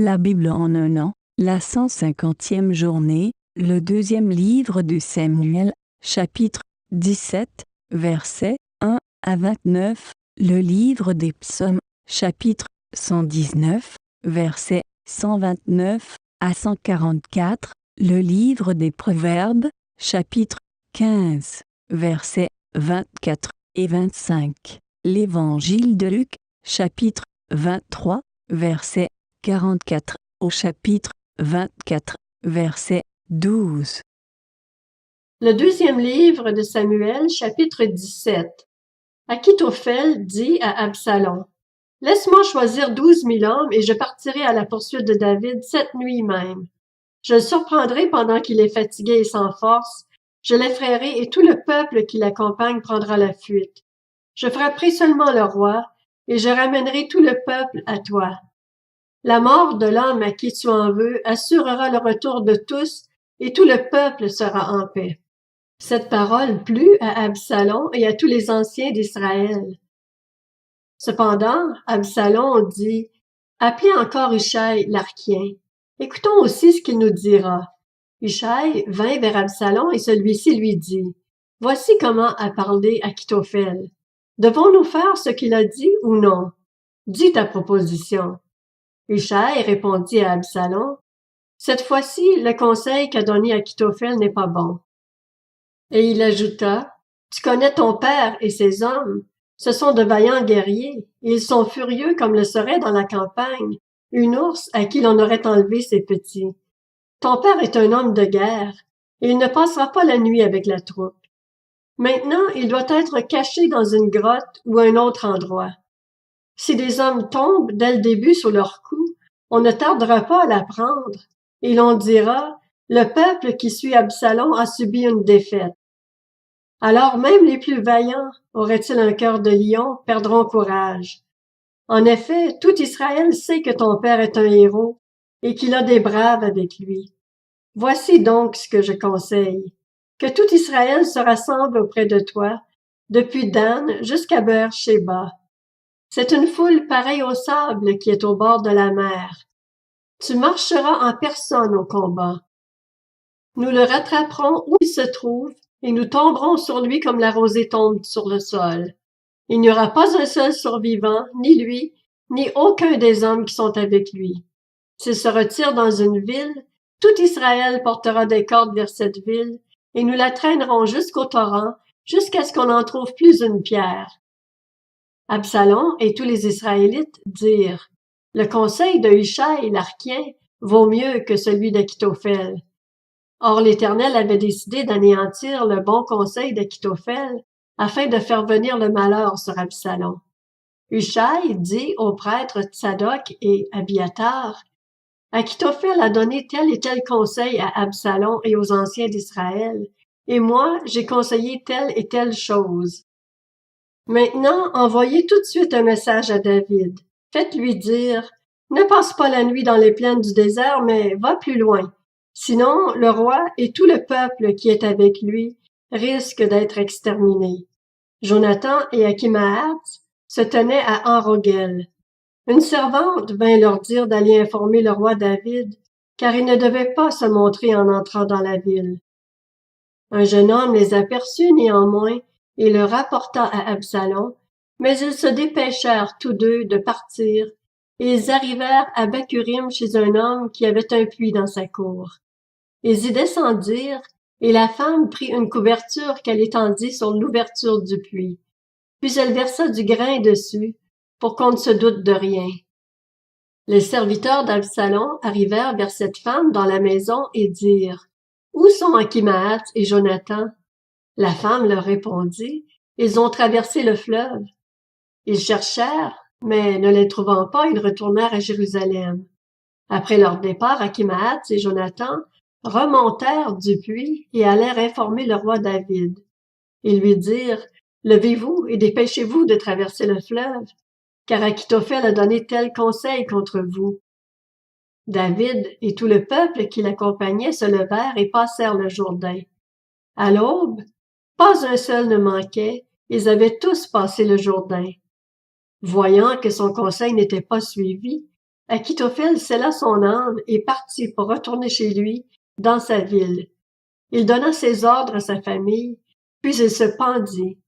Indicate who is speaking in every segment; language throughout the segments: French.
Speaker 1: La Bible en un an, la 150e journée, le deuxième livre de Samuel, chapitre 17, versets 1 à 29, le livre des psaumes, chapitre 119, versets 129 à 144, le livre des proverbes, chapitre 15, versets 24 et 25, l'évangile de Luc, chapitre 23, verset 44 au chapitre 24, verset 12.
Speaker 2: Le deuxième livre de Samuel, chapitre 17. Achitophel dit à Absalom: « Laisse-moi choisir 12 000 hommes et je partirai à la poursuite de David cette nuit même. Je le surprendrai pendant qu'il est fatigué et sans force. Je l'effraierai et tout le peuple qui l'accompagne prendra la fuite. Je frapperai seulement le roi et je ramènerai tout le peuple à toi. La mort de l'homme à qui tu en veux assurera le retour de tous et tout le peuple sera en paix. » Cette parole plut à Absalom et à tous les anciens d'Israël. Cependant, Absalom dit: « Appelez encore Hushai l'Archien. Écoutons aussi ce qu'il nous dira. » Hushai vint vers Absalom et celui-ci lui dit: « Voici comment a parlé Achitophel. Devons-nous faire ce qu'il a dit ou non? Dis ta proposition. » Hushai répondit à Absalom: « Cette fois-ci, le conseil qu'a donné Achitophel n'est pas bon. » Et il ajouta: « Tu connais ton père et ses hommes. Ce sont de vaillants guerriers, et ils sont furieux comme le serait dans la campagne une ours à qui l'on aurait enlevé ses petits. Ton père est un homme de guerre, et il ne passera pas la nuit avec la troupe. Maintenant, il doit être caché dans une grotte ou un autre endroit. Si des hommes tombent dès le début sur leur coup, on ne tardera pas à l'apprendre, et l'on dira: le peuple qui suit Absalom a subi une défaite. Alors même les plus vaillants, auraient-ils un cœur de lion, perdront courage. En effet, tout Israël sait que ton père est un héros et qu'il a des braves avec lui. Voici donc ce que je conseille: que tout Israël se rassemble auprès de toi, depuis Dan jusqu'à Beer-Shéba. C'est une foule pareille au sable qui est au bord de la mer. Tu marcheras en personne au combat. Nous le rattraperons où il se trouve et nous tomberons sur lui comme la rosée tombe sur le sol. Il n'y aura pas un seul survivant, ni lui, ni aucun des hommes qui sont avec lui. S'il se retire dans une ville, tout Israël portera des cordes vers cette ville, et nous la traînerons jusqu'au torrent, jusqu'à ce qu'on n'en trouve plus une pierre. » Absalom et tous les Israélites dirent: « Le conseil de Hushai l'Archien vaut mieux que celui d'Achitophel. » Or l'Éternel avait décidé d'anéantir le bon conseil d'Achitophel afin de faire venir le malheur sur Absalom. Hushai dit aux prêtres Tsadok et Abiatar: « Achitophel a donné tel et tel conseil à Absalom et aux anciens d'Israël, et moi j'ai conseillé telle et telle chose. Maintenant, envoyez tout de suite un message à David. Faites-lui dire: « Ne passe pas la nuit dans les plaines du désert, mais va plus loin. Sinon, le roi et tout le peuple qui est avec lui risquent d'être exterminés. » Jonathan et Achimaat se tenaient à En-Rogel. Une servante vint leur dire d'aller informer le roi David, car il ne devait pas se montrer en entrant dans la ville. Un jeune homme les aperçut néanmoins et le rapporta à Absalom, mais ils se dépêchèrent tous deux de partir, et ils arrivèrent à Bacurim chez un homme qui avait un puits dans sa cour. Ils y descendirent, et la femme prit une couverture qu'elle étendit sur l'ouverture du puits. Puis elle versa du grain dessus, pour qu'on ne se doute de rien. Les serviteurs d'Absalom arrivèrent vers cette femme dans la maison et dirent: « Où sont Achimaat et Jonathan? » La femme leur répondit: « Ils ont traversé le fleuve. » Ils cherchèrent, mais ne les trouvant pas, ils retournèrent à Jérusalem. Après leur départ, Achimaat et Jonathan remontèrent du puits et allèrent informer le roi David. Ils lui dirent: « Levez-vous et dépêchez-vous de traverser le fleuve, car Achitophel a donné tel conseil contre vous. » David et tout le peuple qui l'accompagnait se levèrent et passèrent le Jourdain. À l'aube, pas un seul ne manquait, ils avaient tous passé le Jourdain. Voyant que son conseil n'était pas suivi, Achitophel scella son âme et partit pour retourner chez lui, dans sa ville. Il donna ses ordres à sa famille, puis il se pendit.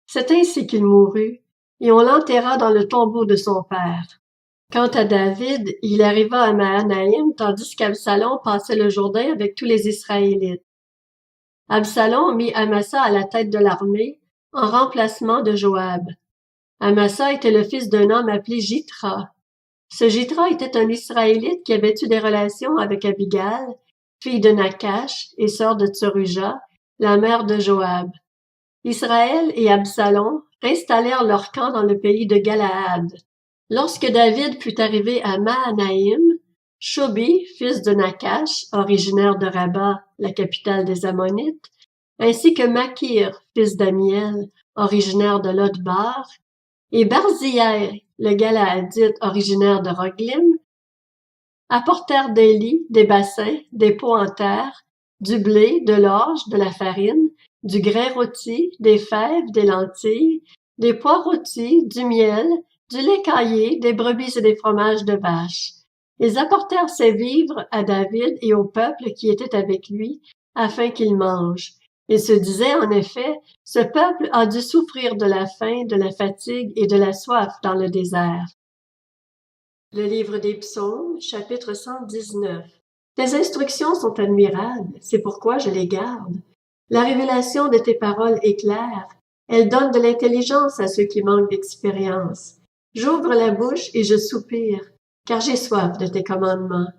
Speaker 2: C'est ainsi qu'il mourut, et on l'enterra dans le tombeau de son père. Quant à David, il arriva à Mahanaïm tandis qu'Absalom passait le Jourdain avec tous les Israélites. Absalom mit Amasa à la tête de l'armée, en remplacement de Joab. Amasa était le fils d'un homme appelé Jithra. Ce Jithra était un Israélite qui avait eu des relations avec Abigail, fille de Nakash et sœur de Tsuruja, la mère de Joab. Israël et Absalom installèrent leur camp dans le pays de Galaad. Lorsque David fut arrivé à Mahanaïm, Shobi, fils de Nakash, originaire de Rabat, la capitale des Ammonites, ainsi que Makir, fils d'Amiel, originaire de Lodbar, et Barzillai, le Galaadite originaire de Roglim, apportèrent des lits, des bassins, des pots en terre, du blé, de l'orge, de la farine, du grain rôti, des fèves, des lentilles, des pois rôtis, du miel, du lait caillé, des brebis et des fromages de vache. Ils apportèrent ces vivres à David et au peuple qui était avec lui, afin qu'ils mangent. Ils se disaient en effet, ce peuple a dû souffrir de la faim, de la fatigue et de la soif dans le désert. Le livre des Psaumes, chapitre 119. Tes instructions sont admirables, c'est pourquoi je les garde. La révélation de tes paroles est claire. Elle donne de l'intelligence à ceux qui manquent d'expérience. J'ouvre la bouche et je soupire, car j'ai soif de tes commandements.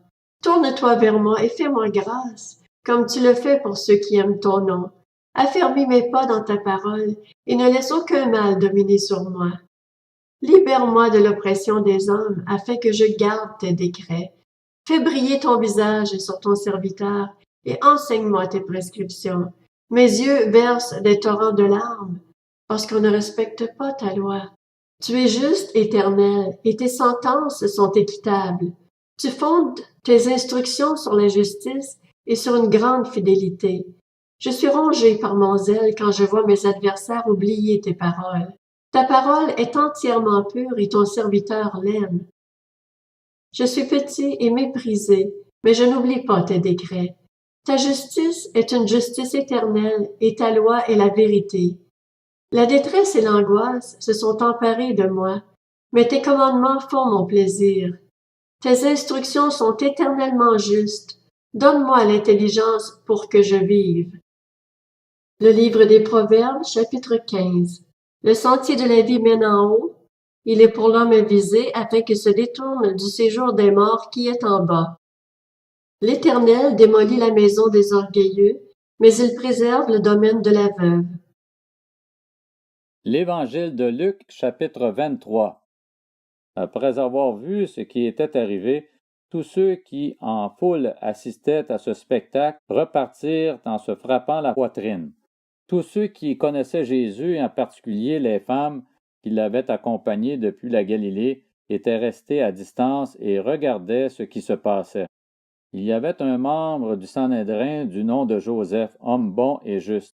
Speaker 2: Tourne-toi vers moi et fais-moi grâce, comme tu le fais pour ceux qui aiment ton nom. Affermis mes pas dans ta parole et ne laisse aucun mal dominer sur moi. Libère-moi de l'oppression des hommes, afin que je garde tes décrets. Fais briller ton visage sur ton serviteur, et enseigne-moi tes prescriptions. Mes yeux versent des torrents de larmes, parce qu'on ne respecte pas ta loi. Tu es juste, Éternel, et tes sentences sont équitables. Tu fondes tes instructions sur la justice et sur une grande fidélité. Je suis rongé par mon zèle quand je vois mes adversaires oublier tes paroles. Ta parole est entièrement pure et ton serviteur l'aime. Je suis petit et méprisé, mais je n'oublie pas tes décrets. Ta justice est une justice éternelle et ta loi est la vérité. La détresse et l'angoisse se sont emparées de moi, mais tes commandements font mon plaisir. Tes instructions sont éternellement justes. Donne-moi l'intelligence pour que je vive. Le livre des Proverbes, chapitre 15. Le sentier de la vie mène en haut. Il est pour l'homme avisé afin qu'il se détourne du séjour des morts qui est en bas. L'Éternel démolit la maison des orgueilleux, mais il préserve le domaine de la veuve.
Speaker 3: L'Évangile de Luc, chapitre 23. Après avoir vu ce qui était arrivé, tous ceux qui, en foule, assistaient à ce spectacle repartirent en se frappant la poitrine. Tous ceux qui connaissaient Jésus, et en particulier les femmes qui l'avaient accompagné depuis la Galilée, étaient restés à distance et regardaient ce qui se passait. Il y avait un membre du Sanhédrin du nom de Joseph, homme bon et juste.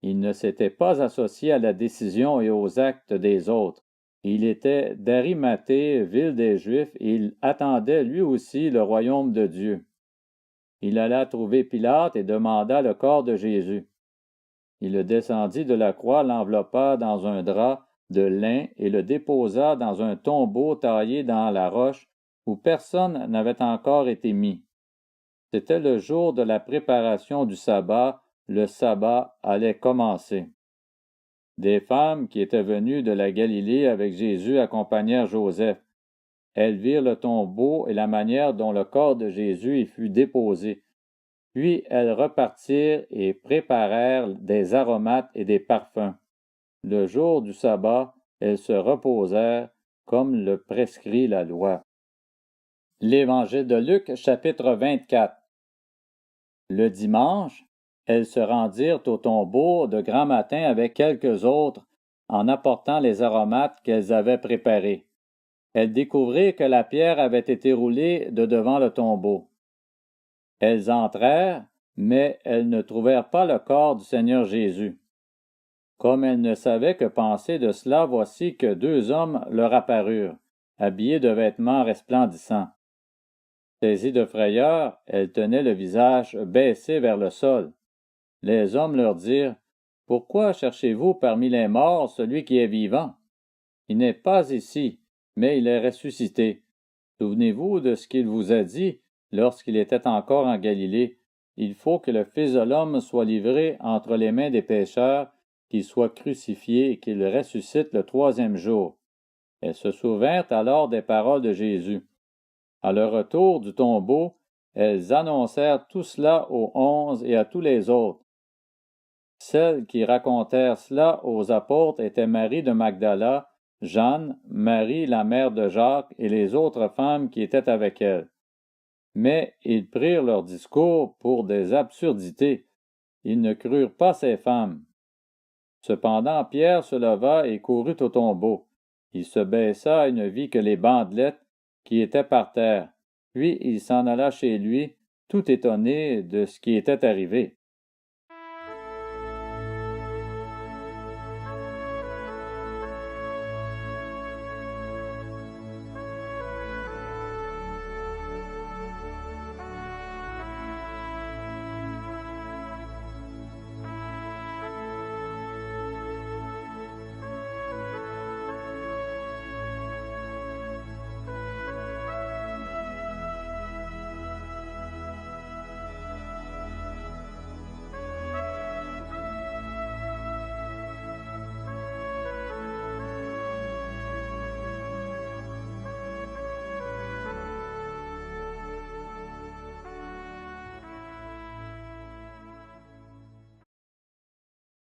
Speaker 3: Il ne s'était pas associé à la décision et aux actes des autres. Il était d'Arimathée, ville des Juifs, et il attendait lui aussi le royaume de Dieu. Il alla trouver Pilate et demanda le corps de Jésus. Il le descendit de la croix, l'enveloppa dans un drap de lin et le déposa dans un tombeau taillé dans la roche où personne n'avait encore été mis. C'était le jour de la préparation du sabbat, le sabbat allait commencer. Des femmes qui étaient venues de la Galilée avec Jésus accompagnèrent Joseph. Elles virent le tombeau et la manière dont le corps de Jésus y fut déposé. Puis elles repartirent et préparèrent des aromates et des parfums. Le jour du sabbat, elles se reposèrent comme le prescrit la loi. L'Évangile de Luc, chapitre 24. Le dimanche, elles se rendirent au tombeau de grand matin avec quelques autres, en apportant les aromates qu'elles avaient préparés. Elles découvrirent que la pierre avait été roulée de devant le tombeau. Elles entrèrent, mais elles ne trouvèrent pas le corps du Seigneur Jésus. Comme elles ne savaient que penser de cela, voici que deux hommes leur apparurent. habillée de vêtements resplendissants. Saisie de frayeur, elle tenait le visage baissé vers le sol. Les hommes leur dirent: « Pourquoi cherchez-vous parmi les morts celui qui est vivant? Il n'est pas ici, mais il est ressuscité. Souvenez-vous de ce qu'il vous a dit lorsqu'il était encore en Galilée. Il faut que le Fils de l'homme soit livré entre les mains des pécheurs, qu'il soit crucifié et qu'il ressuscite le troisième jour. » Elles se souvinrent alors des paroles de Jésus. À leur retour du tombeau, elles annoncèrent tout cela aux 11 et à tous les autres. Celles qui racontèrent cela aux apôtres étaient Marie de Magdala, Jeanne, Marie la mère de Jacques et les autres femmes qui étaient avec elles. Mais ils prirent leur discours pour des absurdités. Ils ne crurent pas ces femmes. Cependant Pierre se leva et courut au tombeau. Il se baissa et ne vit que les bandelettes qui étaient par terre. Puis il s'en alla chez lui, tout étonné de ce qui était arrivé.